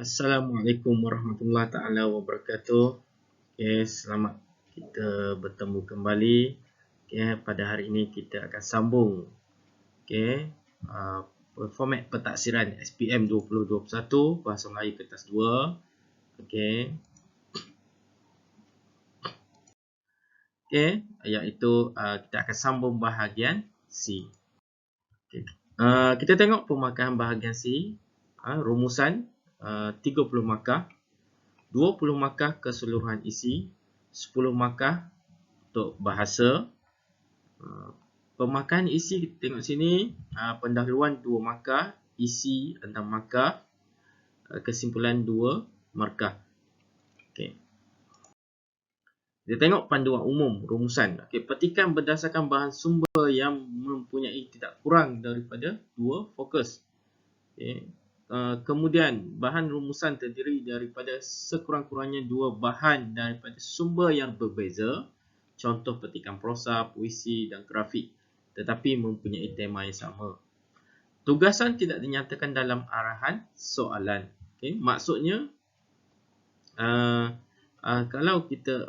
Assalamualaikum warahmatullahi taala wabarakatuh. Selamat kita bertemu kembali. Pada hari ini kita akan sambung uh, format pentaksiran SPM 2021 Bahasa Melayu Kertas 2. Iaitu kita akan sambung bahagian C. Kita tengok pemakaran bahagian C. Rumusan 30 markah, 20 markah keseluruhan isi, 10 markah untuk bahasa. Pemakaran isi kita tengok sini, pendahuluan 2 markah, isi 6 markah, kesimpulan 2 markah. Kita tengok panduan umum rumusan. Petikan berdasarkan bahan sumber yang mempunyai tidak kurang daripada 2 fokus. Kemudian bahan rumusan terdiri daripada sekurang-kurangnya 2 bahan daripada sumber yang berbeza. Contoh petikan prosa, puisi dan grafik, tetapi mempunyai tema yang sama. Tugasan tidak dinyatakan dalam arahan soalan. Maksudnya kalau kita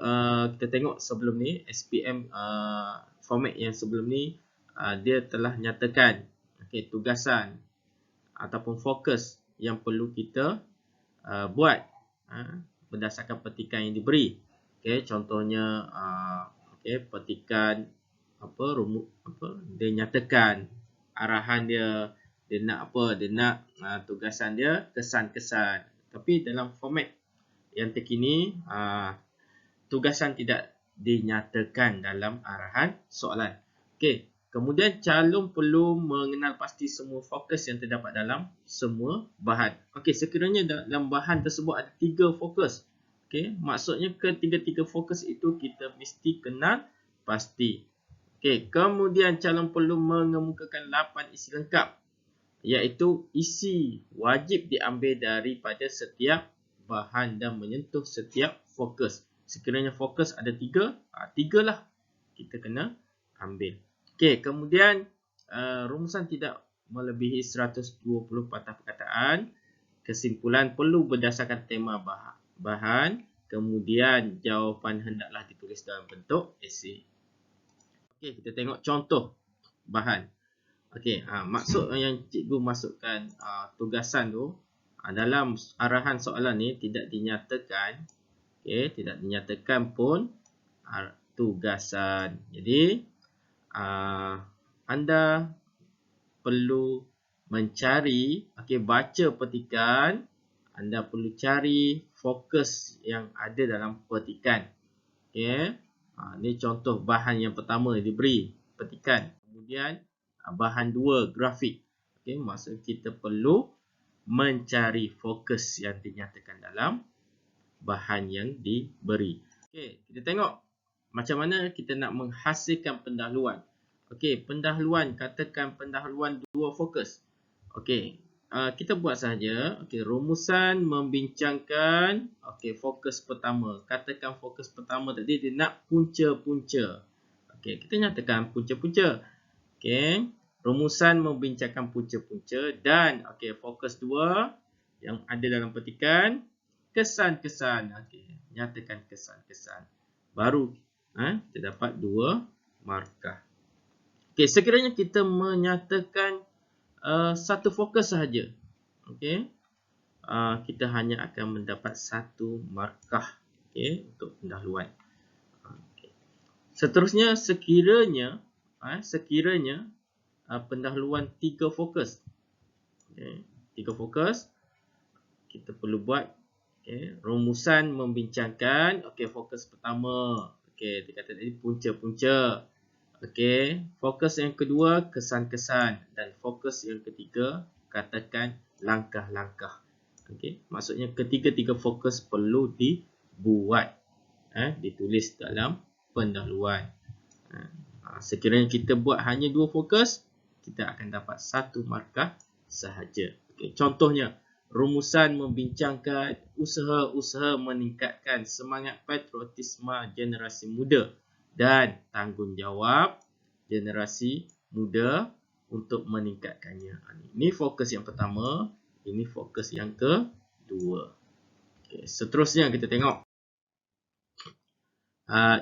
tengok sebelum ni SPM format yang sebelum ni, dia telah nyatakan tugasan ataupun fokus yang perlu kita buat berdasarkan petikan yang diberi. Contohnya petikan dia nyatakan arahan dia nak apa, dia nak tugasan dia kesan-kesan. Tapi dalam format yang terkini, tugasan tidak dinyatakan dalam arahan soalan. Kemudian calon perlu mengenal pasti semua fokus yang terdapat dalam semua bahan. Sekiranya dalam bahan tersebut ada 3 fokus. Maksudnya ketiga-tiga fokus itu kita mesti kenal pasti. Kemudian calon perlu mengemukakan 8 isi lengkap, iaitu isi wajib diambil daripada setiap bahan dan menyentuh setiap fokus. Sekiranya fokus ada 3, 3 lah kita kena ambil. Kemudian rumusan tidak melebihi 120 patah perkataan. Kesimpulan perlu berdasarkan tema bahan. Kemudian jawapan hendaklah ditulis dalam bentuk esei. Kita tengok contoh bahan. Maksud yang cikgu masukkan tugasan tu, dalam arahan soalan ni tidak dinyatakan, tidak dinyatakan pun tugasan. Jadi anda perlu mencari, baca petikan, anda perlu cari fokus yang ada dalam petikan. Ini contoh bahan yang pertama diberi, petikan. Kemudian bahan 2, grafik. Maksud kita perlu mencari fokus yang dinyatakan dalam bahan yang diberi. Kita tengok macam mana kita nak menghasilkan pendahuluan. Pendahuluan, katakan pendahuluan 2 fokus. Kita buat saja. Rumusan membincangkan fokus pertama. Katakan fokus pertama tadi dia nak punca-punca. Kita nyatakan punca-punca. Rumusan membincangkan punca-punca dan fokus 2 yang ada dalam petikan, kesan-kesan. Nyatakan kesan-kesan. Baru kita dapat 2 markah. Sekiranya kita menyatakan satu fokus sahaja, kita hanya akan mendapat 1 markah untuk pendahuluan. Seterusnya, sekiranya pendahuluan 3 fokus. 3 fokus, kita perlu buat rumusan membincangkan fokus pertama. Dia kata tadi punca-punca. Fokus yang kedua kesan-kesan dan fokus yang ketiga katakan langkah-langkah. Maksudnya ketiga-tiga fokus perlu dibuat, ditulis dalam pendahuluan. Sekiranya kita buat hanya 2 fokus, kita akan dapat 1 markah sahaja. Contohnya, rumusan membincangkan usaha-usaha meningkatkan semangat patriotisme generasi muda dan tanggungjawab generasi muda untuk meningkatkannya. Ini fokus yang pertama, ini fokus yang 2. Okay, seterusnya kita tengok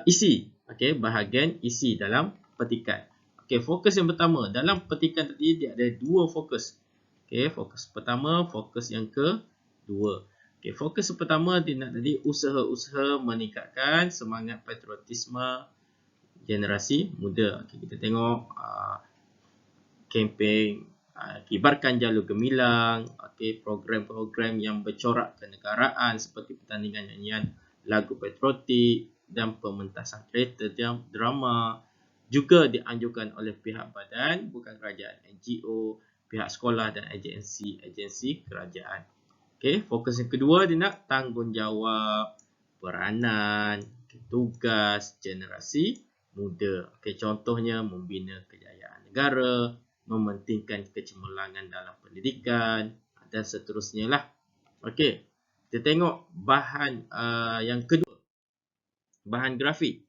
isi. Okay, bahagian isi dalam petikan. Okay, fokus yang pertama. Dalam petikan tadi dia ada 2 fokus. Okay, fokus pertama, fokus yang kedua. Okay, fokus pertama dia nak tadi usaha-usaha meningkatkan semangat patriotisme generasi muda. Okay, kita tengok kempen kibarkan jalur gemilang, okay, program-program yang bercorak kenegaraan seperti pertandingan nyanyian lagu patriotik dan pementasan teater drama juga dianjurkan oleh pihak badan bukan kerajaan, NGO, pihak sekolah dan agensi kerajaan. Okay, fokus yang kedua dia nak tanggungjawab, peranan, tugas generasi muda. Okay, contohnya membina kejayaan negara, mementingkan kecemerlangan dalam pendidikan dan seterusnya lah. Okey, kita tengok bahan yang kedua, bahan grafik.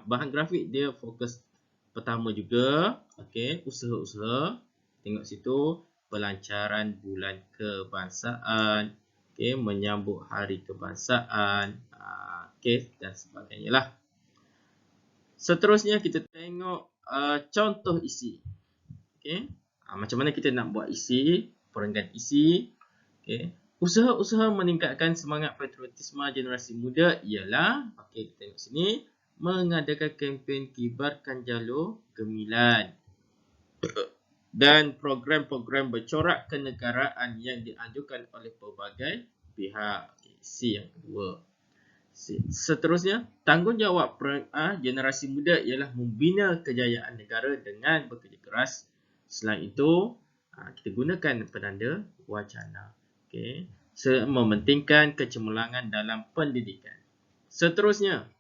Bahan grafik dia fokus pertama juga. Okey, usaha-usaha. Tengok situ pelancaran bulan kebangsaan, okey, menyambut hari kebangsaan, okey, dan sebagainya lah. Seterusnya kita tengok contoh isi. Okay. Macam mana kita nak buat isi, perenggan isi. Okay. Usaha-usaha meningkatkan semangat patriotisme generasi muda ialah, okay, kita tengok sini, mengadakan kempen kibarkan jalur gemilang dan program-program bercorak kenegaraan yang dianjurkan oleh pelbagai pihak. Okay, isi yang kedua. Seterusnya, tanggungjawab generasi muda ialah membina kejayaan negara dengan bekerja keras. Selain itu, kita gunakan penanda wacana. Okay. Mementingkan kecemerlangan dalam pendidikan. Seterusnya,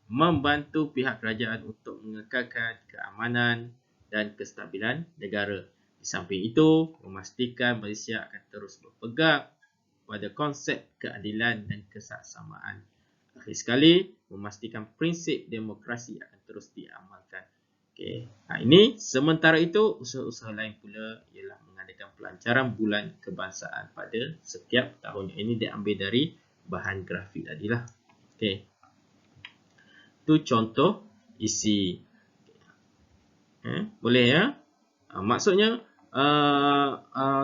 membantu pihak kerajaan untuk mengekalkan keamanan dan kestabilan negara. Di samping itu, memastikan Malaysia akan terus berpegang pada konsep keadilan dan kesaksamaan. Akhir sekali, memastikan prinsip demokrasi akan terus diamalkan. Okay. Ini sementara itu, usaha-usaha lain pula ialah mengadakan pelancaran bulan kebangsaan pada setiap tahun. Ini diambil dari bahan grafik tadilah. Okay. Itu contoh isi. Boleh ya? Maksudnya,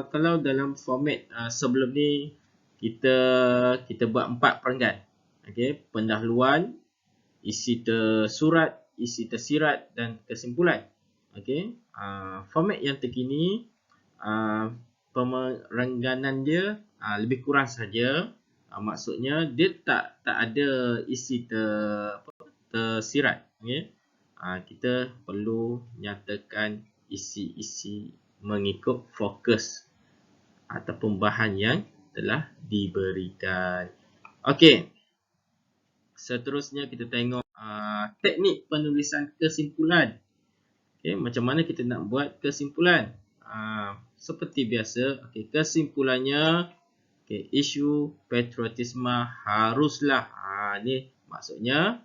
kalau dalam format sebelum ni, kita buat 4 perenggan. Okay. Pendahuluan, isi tersurat, isi tersirat dan kesimpulan. Okey, format yang terkini perengganan dia lebih kurang saja. Maksudnya dia tak ada isi tersirat. Okey, kita perlu nyatakan isi-isi mengikut fokus ataupun bahan yang telah diberikan. Okey, seterusnya kita tengok teknik penulisan kesimpulan. Okay, macam mana kita nak buat kesimpulan? Seperti biasa, okay, kesimpulannya, okay, isu patriotisme haruslah. Ni maksudnya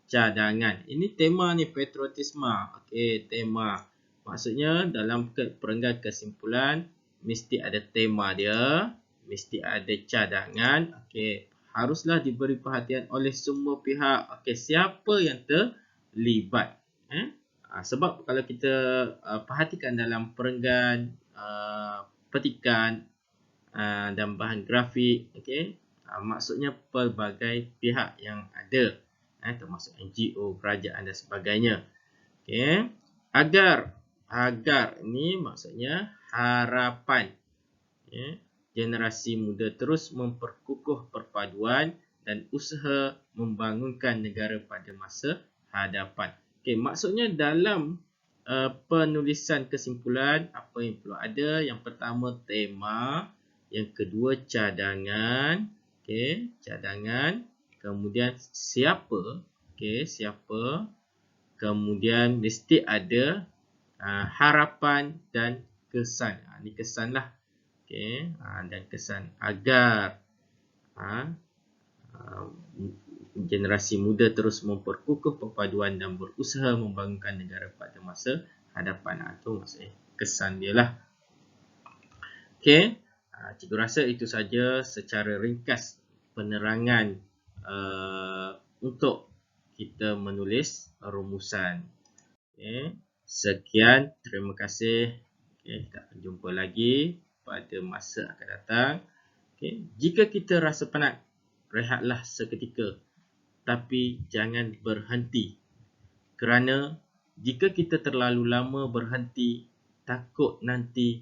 cadangan. Ini tema ni, patriotisme. Okay, tema. Maksudnya dalam perenggan kesimpulan mesti ada tema dia, mesti ada cadangan. Okay, haruslah diberi perhatian oleh semua pihak. Okey, siapa yang terlibat? Sebab kalau kita perhatikan dalam perenggan, petikan dan bahan grafik, okey, maksudnya pelbagai pihak yang ada, termasuk NGO, kerajaan dan sebagainya. Okey, agar ni maksudnya harapan. Okay. Generasi muda terus memperkukuh perpaduan dan usaha membangunkan negara pada masa hadapan. Okay, maksudnya dalam penulisan kesimpulan, apa yang perlu ada? Yang pertama tema, yang kedua cadangan, okay, cadangan, kemudian siapa, okay, siapa, kemudian mesti ada harapan dan kesan. Ini kesan lah. Okay. Dan kesan agar generasi muda terus memperkukuh perpaduan dan berusaha membangunkan negara pada masa hadapan. Itu maksudnya kesan dia lah. Okay. Cikgu rasa itu saja secara ringkas penerangan untuk kita menulis rumusan. Okay. Sekian, terima kasih. Okay, kita akan jumpa lagi pada masa akan datang. Okay. Jika kita rasa penat, rehatlah seketika. Tapi jangan berhenti. Kerana jika kita terlalu lama berhenti, takut nanti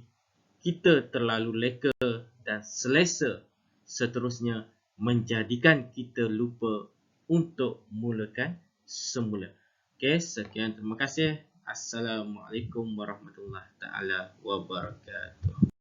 kita terlalu leka dan selesa seterusnya menjadikan kita lupa untuk mulakan semula. Okey, sekian, terima kasih. Assalamualaikum warahmatullahi taala wabarakatuh.